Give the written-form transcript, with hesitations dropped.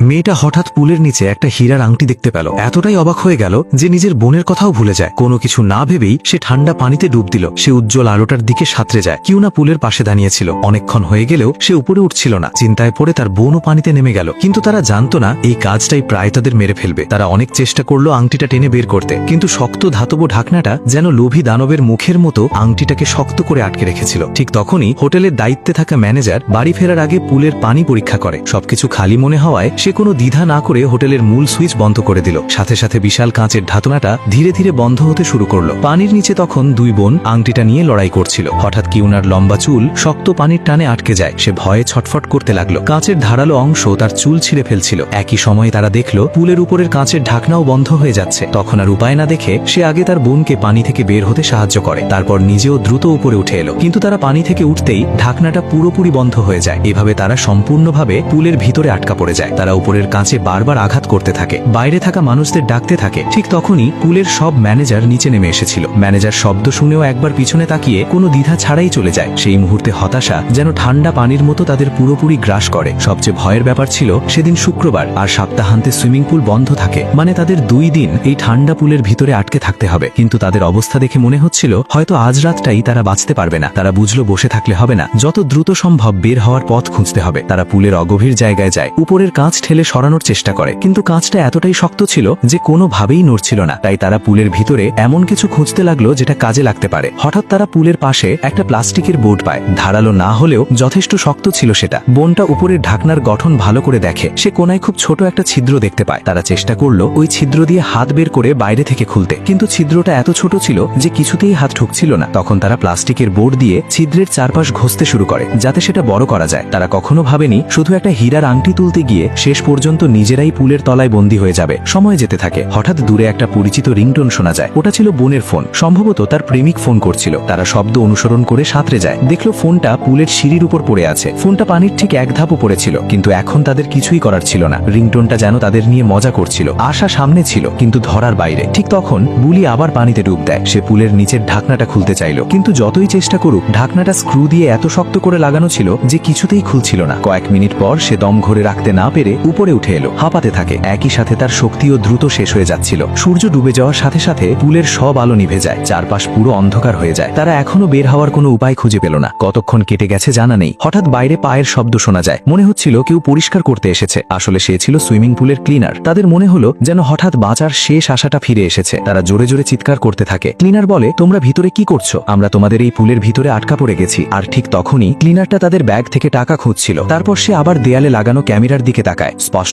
মেয়েটা হঠাৎ পুলের নিচে একটা হীরার আংটি দেখতে পেল। এতটাই অবাক হয়ে গেল যে নিজের বোনের কথাও ভুলে যায়। কোনো কিছু না ভেবেই সে ঠান্ডা পানিতে ডুব দিল। সে উজ্জ্বল আলোটার দিকে সাঁতরে যায়। কেউ না পুলের পাশে দাঁড়িয়েছিল। অনেকক্ষণ হয়ে গেলেও সে উপরে উঠছিল না। চিন্তায় পড়ে তার বোনও পানিতে নেমে গেল। কিন্তু তারা জানতো না এই কাজটাই প্রায় তাদের মেরে ফেলবে। তারা অনেক চেষ্টা করলো আংটিটা টেনে বের করতে, কিন্তু শক্ত ধাতব ঢাকনাটা যেন লোভী দানবের মুখের মতো আংটিটাকে শক্ত করে আটকে রেখেছিল। ঠিক তখনই হোটেলের দায়িত্বে থাকা ম্যানেজার বাড়ি ফেরার আগে পুলের পানি পরীক্ষা করে। সবকিছু খালি মনে হওয়ায় সে কোনো দ্বিধা না করে হোটেলের মূল সুইচ বন্ধ করে দিল। সাথে সাথে বিশাল কাঁচের ধাতনাটা ধীরে ধীরে বন্ধ হতে শুরু করলো। পানির নিচে তখন দুই বোন আংটিটা নিয়ে লড়াই করছিল। হঠাৎ কিউনার লম্বা চুল শক্ত পানির টানে আটকে যায়। সে ভয়ে ছটফট করতে লাগলো। কাঁচের ধারালো অংশ তার চুল ছিঁড়ে ফেলছিল। একই সময়ে তারা দেখলো পুলের উপরের কাঁচের ঢাকনাও বন্ধ হয়ে যাচ্ছে। তখন আর উপায় না দেখে সে আগে তার বোনকে পানি থেকে বের হতে সাহায্য করে। তারপর নিজেও দ্রুত উপরে উঠে এলো। কিন্তু তারা পানি থেকে উঠতেই ঢাকনাটা পুরোপুরি বন্ধ হয়ে যায়। এভাবে তারা সম্পূর্ণভাবে পুলের ভিতরে আটকা পড়ে যায়। তারা উপরের কাঁচে বারবার আঘাত করতে থাকে, বাইরে থাকা মানুষদের ডাকতে থাকে। ঠিক তখনই পুলের সব ম্যানেজার নিচে নেমে এসেছিল। ম্যানেজার শব্দ শুনেও একবার পিছনে তাকিয়ে কোনো দ্বিধা ছাড়াই চলে যায়। সেই মুহূর্তে হতাশা যেন ঠান্ডা পানির মতো তাদের পুরোপুরি গ্রাস করে। সবচেয়ে ভয়ের ব্যাপার ছিল সেদিন শুক্রবার, আর সপ্তাহান্তে সুইমিং পুল বন্ধ থাকে। মানে তাদের 2 দিন এই ঠান্ডা পুলের ভিতরে আটকে থাকতে হবে। কিন্তু তাদের অবস্থা দেখে মনে হচ্ছিল হয়তো আজ রাতটাই তারা বাঁচতে পারবে না। তারা বুঝলো বসে থাকলে হবে না, যত দ্রুত সম্ভব বের হওয়ার পথ খুঁজতে হবে। তারা পুলের অগভীর জায়গায় যায়, উপরের কাঁচ ঠেলে সরানোর চেষ্টা করে, কিন্তু কাঁচটা এতটাই শক্ত ছিল যে কোনোভাবেই নড়ছিল না। তাই তারা পুলের ভিতরে এমন কিছু খুঁজতে লাগলো যেটা কাজে লাগতে পারে। হঠাৎ তারা পুলের পাশে একটা প্লাস্টিকের বোর্ড পায়। ধারালো না হলেও যথেষ্ট শক্ত ছিল সেটা। বোনটা উপরের ঢাকনার গঠন ভালো করে দেখে। সে কোনায় খুব ছোট একটা ছিদ্র দেখতে পায়। তারা চেষ্টা করলো ওই ছিদ্র দিয়ে হাত বের করে বাইরে থেকে খুলতে, কিন্তু ছিদ্রটা এত ছোট ছিল যে কিছুতেই হাত ঠুকছিল না। তখন তারা প্লাস্টিকের বোর্ড দিয়ে ছিদ্রের চারপাশ ঘষতে শুরু করে যাতে সেটা বড় করা যায়। তারা কখনো ভাবেনি শুধু একটা হীরার আংটি তুলতে গিয়ে শেষ পর্যন্ত নিজেরাই পুলের তলায় বন্দী হয়ে যাবে। সময় যেতে থাকে। হঠাৎ দূরে একটা পরিচিত রিংটোন শোনা যায়। ওটা ছিল বোনের ফোন। সম্ভবত তার প্রেমিক ফোন করছিল। তারা শব্দ অনুসরণ করে সাঁতরে যায়। দেখলো ফোনটা পুলের সিঁড়ির উপর পড়ে আছে। ফোনটা পানির ঠিক এক ধাপ উপরে ছিল, কিন্তু এখন তাদের কিছুই করার ছিল না। রিংটোনটা যেন তাদের নিয়ে মজা করছিল। আশা সামনে ছিল, কিন্তু ধরার বাইরে। ঠিক তখন বুলি আবার পানিতে ডুব দেয়। সে পুলের নিচের ঢাকনাটা খুলতে চাইল, কিন্তু যতই চেষ্টা করুক ঢাকনাটা স্ক্রু দিয়ে এত শক্ত করে লাগানো ছিল যে কিছুতেই খুলছিল না। কয়েক মিনিট পর সে দম ঘরে রাখতে না পেরে উপরে উঠে এলো। হাঁপাতে থাকে। একই সাথে তার শক্তিও দ্রুত শেষ হয়ে যাচ্ছিল। সূর্য ডুবে যাওয়ার সাথে সাথে পুলের সব আলো নিভে যায়। চারপাশ পুরো অন্ধকার হয়ে যায়। তারা এখনো বের হওয়ার কোনো উপায় খুঁজে পেল না। কতক্ষণ কেটে গেছে জানা নেই। হঠাৎ বাইরে পায়ের শব্দ শোনা যায়। মনে হচ্ছিল কেউ পরিষ্কার করতে এসেছে। আসলে সে ছিল সুইমিং পুলের ক্লিনার। তাদের মনে হলো যেন হঠাৎ বাঁচার শেষ আশাটা ফিরে এসেছে। তারা জোরে জোরে চিৎকার করতে থাকে। ক্লিনার বলে, তোমরা ভিতরে কি করছো? আমরা তোমাদের এই পুলের ভিতরে আটকা পড়ে গেছি। আর ঠিক তখনই ক্লিনারটা তাদের ব্যাগ থেকে টাকা খুঁজছিল। তারপর সে আবার দেয়ালে লাগানো ক্যামেরার দিকে তাকায়। স্পষ্ট